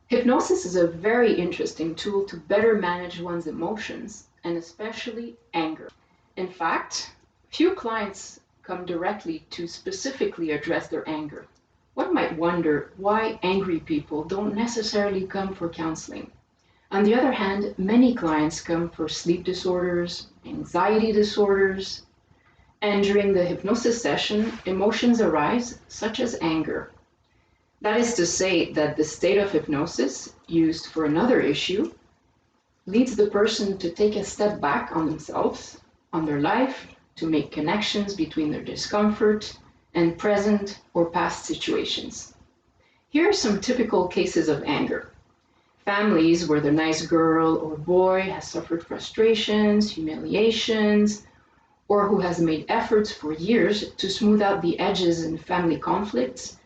Hypnosis is a very interesting tool to better manage one's emotions, and especially anger. In fact, few clients come directly to specifically address their anger. One might wonder why angry people don't necessarily come for counseling. On the other hand, many clients come for sleep disorders, anxiety disorders, and during the hypnosis session, emotions arise, such as anger. That is to say that the state of hypnosis, used for another issue, leads the person to take a step back on themselves, on their life, to make connections between their discomfort and present or past situations. Here are some typical cases of anger. Families where the nice girl or boy has suffered frustrations, humiliations, or who has made efforts for years to smooth out the edges in family conflicts,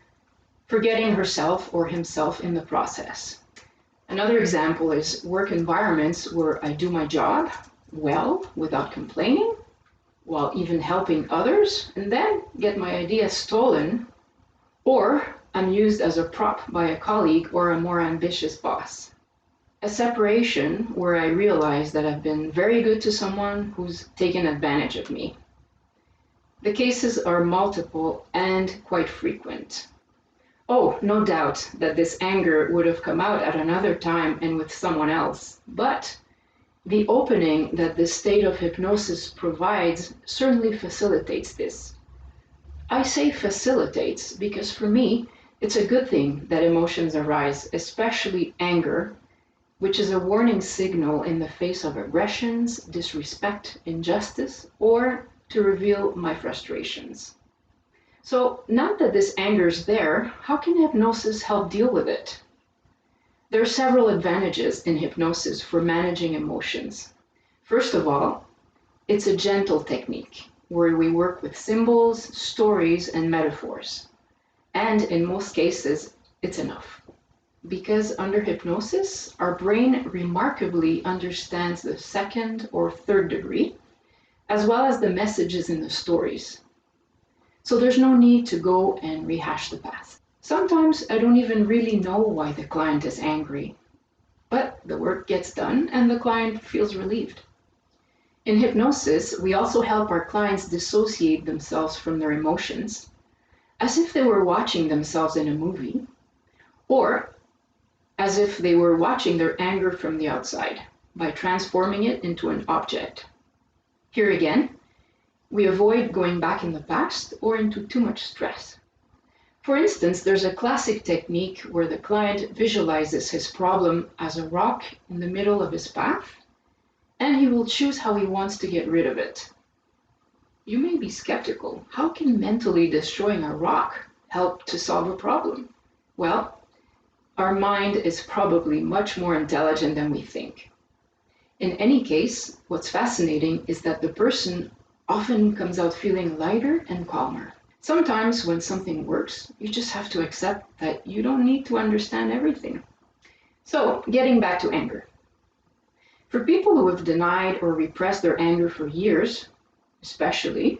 forgetting herself or himself in the process. Another example is work environments where I do my job well without complaining, while even helping others, and then get my ideas stolen, or I'm used as a prop by a colleague or a more ambitious boss. A separation where I realize that I've been very good to someone who's taken advantage of me. The cases are multiple and quite frequent. Oh, no doubt that this anger would have come out at another time and with someone else, but the opening that this state of hypnosis provides certainly facilitates this. I say facilitates because for me, it's a good thing that emotions arise, especially anger, which is a warning signal in the face of aggressions, disrespect, injustice, or to reveal my frustrations. So now that this anger is there, how can hypnosis help deal with it? There are several advantages in hypnosis for managing emotions. First of all, it's a gentle technique where we work with symbols, stories, and metaphors. And in most cases, it's enough. Because under hypnosis, our brain remarkably understands the second or third degree, as well as the messages in the stories. So there's no need to go and rehash the past. Sometimes I don't even really know why the client is angry, but the work gets done and the client feels relieved. In hypnosis, we also help our clients dissociate themselves from their emotions, as if they were watching themselves in a movie, or as if they were watching their anger from the outside by transforming it into an object. Here again, we avoid going back in the past or into too much stress. For instance, there's a classic technique where the client visualizes his problem as a rock in the middle of his path, and he will choose how he wants to get rid of it. You may be skeptical. How can mentally destroying a rock help to solve a problem? Well, our mind is probably much more intelligent than we think. In any case, what's fascinating is that the person often comes out feeling lighter and calmer. Sometimes when something works, you just have to accept that you don't need to understand everything. So, getting back to anger. For people who have denied or repressed their anger for years, especially,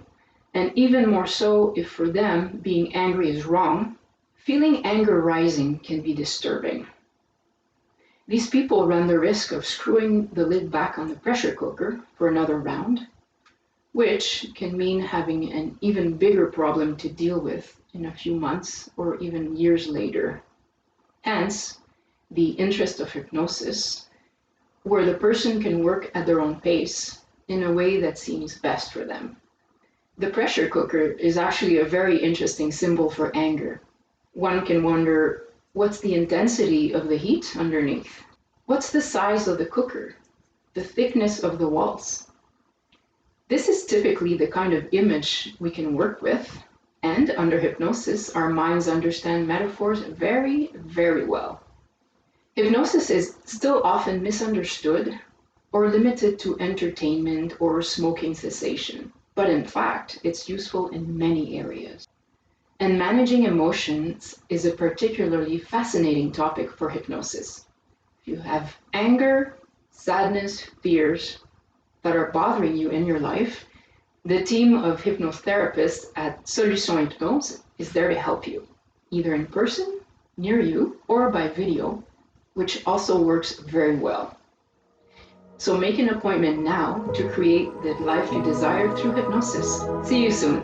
and even more so if for them being angry is wrong, feeling anger rising can be disturbing. These people run the risk of screwing the lid back on the pressure cooker for another round, which can mean having an even bigger problem to deal with in a few months or even years later. Hence, the interest of hypnosis, where the person can work at their own pace in a way that seems best for them. The pressure cooker is actually a very interesting symbol for anger. One can wonder, what's the intensity of the heat underneath? What's the size of the cooker? The thickness of the walls? This is typically the kind of image we can work with, and under hypnosis, our minds understand metaphors very, very well. Hypnosis is still often misunderstood or limited to entertainment or smoking cessation, but in fact, it's useful in many areas. And managing emotions is a particularly fascinating topic for hypnosis. If you have anger, sadness, fears that are bothering you in your life, the team of hypnotherapists at Solutions Hypnose is there to help you, either in person, near you, or by video, which also works very well. So make an appointment now to create the life you desire through hypnosis. See you soon.